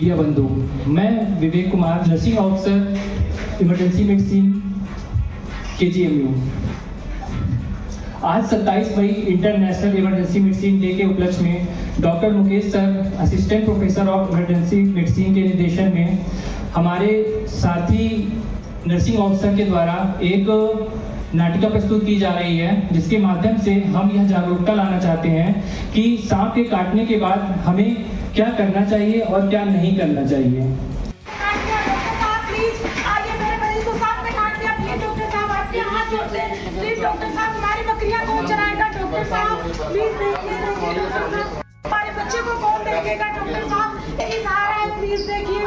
Media बंधु, मैं Vivek Kumar, nursing officer emergency medicine KGMU। आज 27 मई इंटरनेशनल इमरजेंसी मेडिसिन डे के उपलक्ष्य में doctor Mukesh sir, assistant professor of emergency medicine के निर्देशन में हमारे साथी नर्सिंग ऑफिसर के द्वारा एक नाटिका प्रस्तुत की जा रही है, जिसके माध्यम से हम यह जागरूकता लाना चाहते हैं कि सांप के काटने के बाद हमें क्या करना चाहिए और क्या नहीं करना चाहिए। डॉक्टर साहब हमारी बकरियां कौन चराएगा? डॉक्टर साहब प्लीज देखिए, हमारे बच्चे को कौन देखेगा? डॉक्टर साहब यही सहारा है, प्लीज देखिए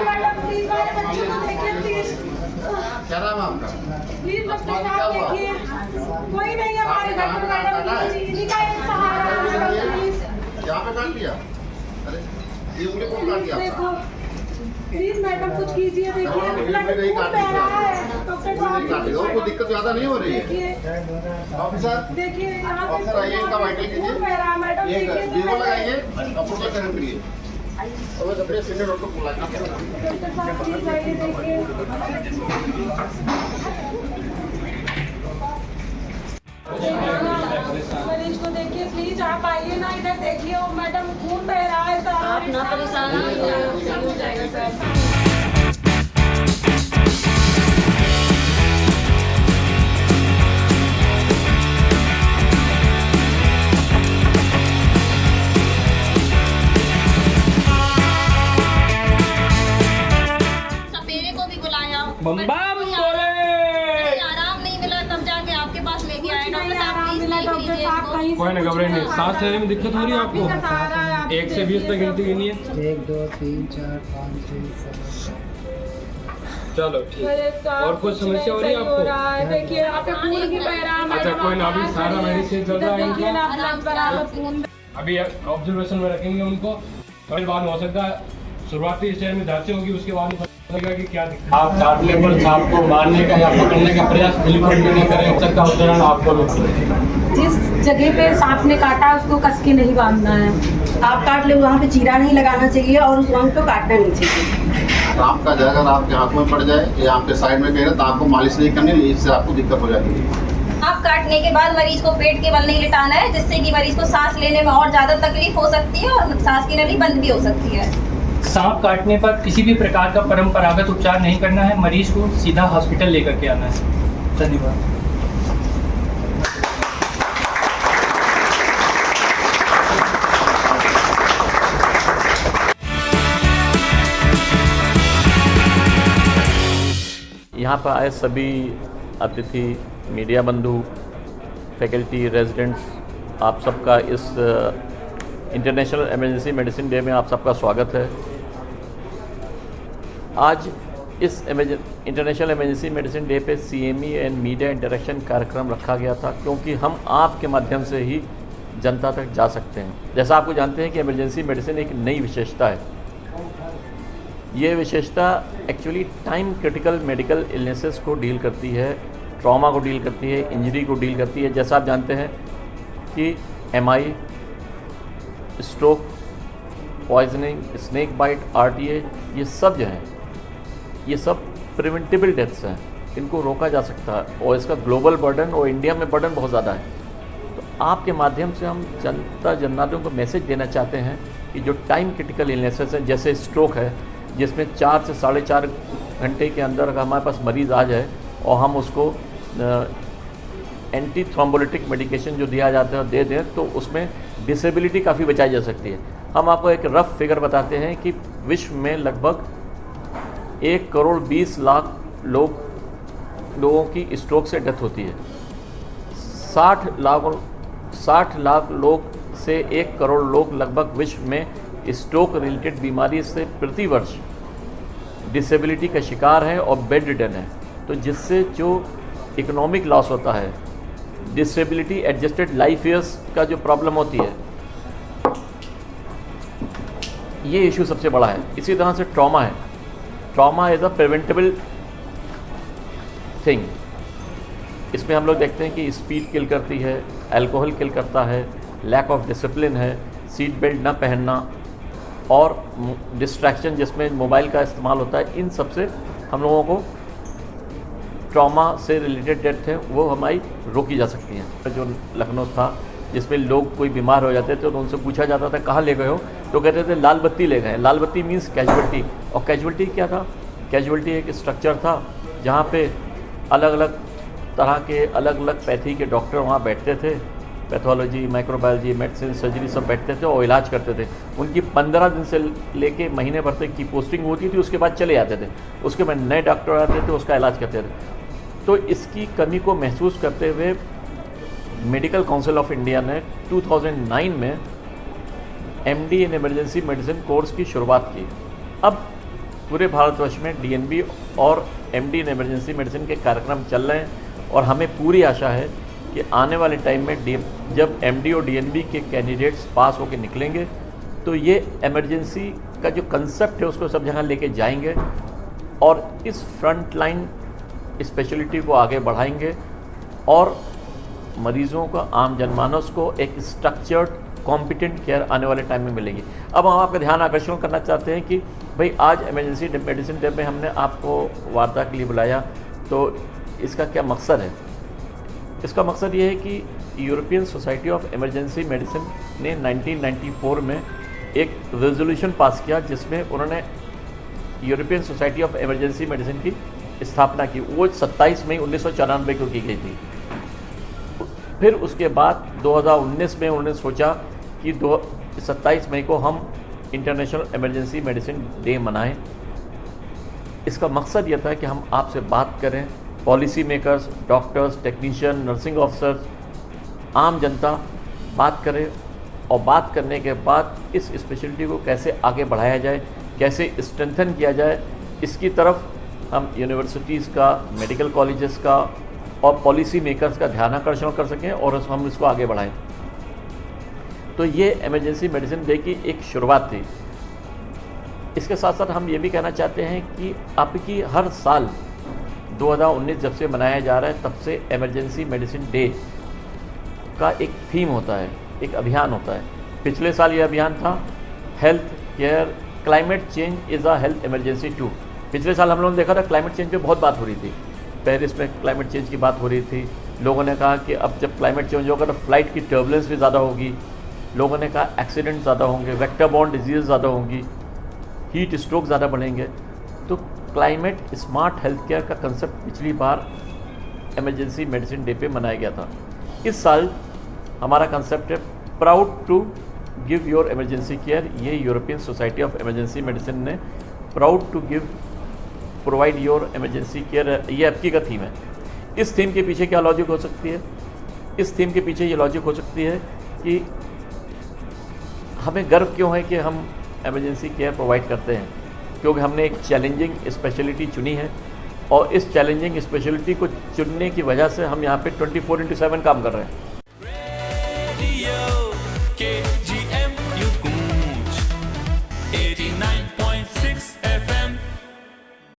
मैडम, प्लीज हमारे बच्चे को देखिए प्लीज। क्या नाम है आपका? प्लीज डॉक्टर साहब देखिए, कोई नहीं है हमारे घर में मैडम, इन्हीं का एक सहारा है प्लीज। यहाँ पे काट दिया? अरे ये उंगली कौन काट दिया? देखो प्लीज मैडम कुछ कीजिए, देखिए ब्लड नहीं खून बह रहा है। डॉक्टर साहब को दिक्कत ज्यादा नहीं हो रही है? ऑफिसर देखिए यहाँ पे ऑफिसर आइए, इनका वाइटल कीजिए, खून बह रहा है मैडम, एक देखिए बीरो लगाइए और फोटो करने के लिए और सबसे सीनियर डॉक्टर को बुलाइए। डॉक्टर साहब प्लीज आइए देखिए। मरीज को देखिए प्लीज, आप आइए ना इधर देखिए, वो मैडम खून बह रहा है सारा। आप ना परेशान हो जाएगा सर। सपेरे को भी बुलाया, आराम नहीं मिला, तब जाके आपके पास लेके आए। डॉक्टर साहब प्लीज देख लीजिए इनको। कोई ना घबराए नहीं। सांस लेने में दिक्कत हो रही है आपको? 1 से 20 तक गिनती गिनी है। 1 2 3 4 5 6 7। चलो ठीक। और कुछ समस्या हो रही है आपको? देखिए यहाँ पे खून भी बह रहा है। अच्छा कोई ना, अभी सारा मेडिसिन चल रहा है देखिए इनका। ना ब्लड बराबर खून। अभी ऑब्जर्वेशन में रखेंगे उनको, थोड़ी बाद हो सकता है शुरुआती स्टेज में जांचें होगी, उसके बाद पता लगेगा कि क्या दिक्कत। आप काटने पर सांप को मारने का या पकड़ने का प्रयास बिल्कुल भी नहीं करें। हो सकता है उस दौरान आपको जिस जगह पे सांप ने काटा उसको कस के नहीं बांधना है। आप काट ले, वहाँ पे चीरा नहीं लगाना चाहिए और उस वहाँ पे काटना नहीं चाहिए। सांप का अगर आपके हाथ में पड़ जाए या आपके साइड में कह रहे तो आपको मालिश नहीं करनी, इससे आपको दिक्कत हो जाती है। आप काटने के बाद मरीज को पेट के बल नहीं लिटाना है, जिससे कि मरीज को सांस लेने में और ज्यादा तकलीफ हो सकती है और सांस की नली बंद भी हो सकती है। सांप काटने पर किसी भी प्रकार का परंपरागत उपचार नहीं करना है, मरीज को सीधा हॉस्पिटल लेकर के आना है। धन्यवाद। यहाँ पर आए सभी अतिथि, मीडिया बंधु, फैकल्टी, रेजिडेंट्स, आप सबका इस इंटरनेशनल इमरजेंसी मेडिसिन डे में आप सबका स्वागत है। आज इस इंटरनेशनल इमरजेंसी मेडिसिन डे पे CME एंड मीडिया इंटरेक्शन कार्यक्रम रखा गया था, क्योंकि हम आपके माध्यम से ही जनता तक जा सकते हैं। जैसा आपको जानते हैं कि इमरजेंसी मेडिसिन एक नई विशेषता है। ये विशेषता actually time critical medical illnesses को डील करती है, ट्रॉमा को डील करती है, इंजरी को डील करती है। जैसा आप जानते हैं कि MI, stroke, poisoning, snake bite, RTA, ये सब जो हैं, ये सब प्रिवेंटेबल डेथ्स हैं, इनको रोका जा सकता है। और इसका ग्लोबल बर्डन और इंडिया में बर्डन बहुत ज़्यादा है। तो आपके माध्यम से हम जनता को मैसेज देना चाहते हैं कि जो टाइम क्रिटिकल इलनेसेस हैं, जैसे स्ट्रोक है, जिसमें 4 से 4.5 घंटे के अंदर अगर हमारे पास मरीज़ आ जाए और हम उसको एंटी थ्रोम्बोलिटिक मेडिकेशन जो दिया जाता है दे दें, तो उसमें डिसेबिलिटी काफ़ी बचाई जा सकती है। हम आपको एक रफ फिगर बताते हैं कि विश्व में लगभग 1 करोड़ 20 लाख लोगों की स्ट्रोक से डेथ होती है। 60 लाख लोग से 1 करोड़ लोग लगभग विश्व में स्ट्रोक रिलेटेड बीमारी से प्रति वर्ष डिसेबिलिटी का शिकार है और बेड रिडन है। तो जिससे जो इकोनॉमिक लॉस होता है, डिसेबिलिटी एडजस्टेड लाइफ ईयर्स का जो प्रॉब्लम होती है, ये इशू सबसे बड़ा है। इसी तरह से ट्रॉमा है। Trauma is a preventable thing. इसमें हम लोग देखते हैं कि स्पीड किल करती है, अल्कोहल किल करता है, लैक ऑफ डिसिप्लिन है, सीट बेल्ट न पहनना, और डिस्ट्रैक्शन जिसमें मोबाइल का इस्तेमाल होता है, इन सब से हम लोगों को ट्रॉमा से रिलेटेड डेथ है वो हमारी रोकी जा सकती हैं। जो लखनऊ था जिसमें लोग कोई बीमार हो जाते थे तो उनसे पूछा जाता था कहाँ ले गए हो, तो कहते थे लाल बत्ती ले गए। लाल बत्ती मीन्स कैजुअलिटी। और कैजुअलिटी क्या था? कैजुअलिटी एक स्ट्रक्चर था जहाँ पे अलग अलग तरह के अलग अलग पैथी के डॉक्टर वहाँ बैठते थे, पैथोलॉजी, माइक्रोबायोलॉजी, मेडिसिन, सर्जरी सब बैठते थे और इलाज करते थे। उनकी 15 दिन से लेके महीने भर तक की पोस्टिंग होती थी, उसके बाद चले जाते थे। उसके बाद नए डॉक्टर आते थे, उसका इलाज करते थे। तो इसकी कमी को महसूस करते हुए मेडिकल काउंसिल ऑफ इंडिया ने 2009 में MD in emergency medicine course की शुरुआत की। अब पूरे भारतवर्ष में DNB और MD इन इमरजेंसी मेडिसिन के कार्यक्रम चल रहे हैं और हमें पूरी आशा है कि आने वाले टाइम में जब MD और DNB के कैंडिडेट्स पास होकर निकलेंगे तो ये इमरजेंसी का जो कंसेप्ट है उसको सब जगह लेके जाएंगे और इस फ्रंट लाइन स्पेशलिटी को आगे बढ़ाएंगे और मरीज़ों का, आम जनमानस को एक स्ट्रक्चर्ड कॉम्पिटेंट केयर आने वाले टाइम में मिलेगी। अब हम आपका ध्यान आकर्षण करना चाहते हैं कि भाई आज इमरजेंसी मेडिसिन डे में हमने आपको वार्ता के लिए बुलाया, तो इसका क्या मकसद है? इसका मकसद ये है कि European society of emergency medicine ने 1994 में एक रेजोल्यूशन पास किया जिसमें उन्होंने European society of emergency medicine की स्थापना की। वो 27 मई 1994 को की गई थी। फिर उसके बाद 2019 में उन्होंने सोचा कि 27 मई को हम इंटरनेशनल इमरजेंसी मेडिसिन डे मनाएं। इसका मकसद यह था कि हम आपसे बात करें, policy makers, doctors, technician, nursing officers, आम जनता बात करें और बात करने के बाद इस स्पेशलिटी को कैसे आगे बढ़ाया जाए, कैसे स्ट्रेंथन किया जाए, इसकी तरफ हम यूनिवर्सिटीज़ का, मेडिकल कॉलेजेस का और पॉलिसी मेकर्स का ध्यान आकर्षण कर सकें और हम इसको आगे बढ़ाएं। तो ये इमरजेंसी मेडिसिन डे की एक शुरुआत थी। इसके साथ साथ हम ये भी कहना चाहते हैं कि आपकी हर साल 2019 जब से मनाया जा रहा है तब से इमरजेंसी मेडिसिन डे का एक थीम होता है, एक अभियान होता है। पिछले साल ये अभियान था health care climate change is a health emergency too. पिछले साल हम लोगों ने देखा था क्लाइमेट चेंज पे बहुत बात हो रही थी, पेरिस में क्लाइमेट चेंज की बात हो रही थी। लोगों ने कहा कि अब जब क्लाइमेट चेंज होगा तो फ्लाइट की टर्बुलेंस भी ज़्यादा होगी। लोगों ने कहा एक्सीडेंट ज़्यादा होंगे, वेक्टर बॉर्न डिजीज़ ज़्यादा होंगी, हीट स्ट्रोक ज़्यादा बढ़ेंगे। तो क्लाइमेट स्मार्ट हेल्थ केयर का कंसेप्ट पिछली बार इमरजेंसी मेडिसिन डे पे मनाया गया था। इस साल हमारा कंसेप्ट है proud to give your emergency care. ये European society of emergency medicine ने proud to give provide your emergency care, ये आपकी का थीम है। इस थीम के पीछे क्या लॉजिक हो सकती है? इस थीम के पीछे ये लॉजिक हो सकती है कि हमें गर्व क्यों है कि हम इमरजेंसी केयर प्रोवाइड करते हैं, क्योंकि हमने एक चैलेंजिंग स्पेशलिटी चुनी है और इस चैलेंजिंग स्पेशलिटी को चुनने की वजह से हम यहाँ पे 24/7 काम कर रहे हैं।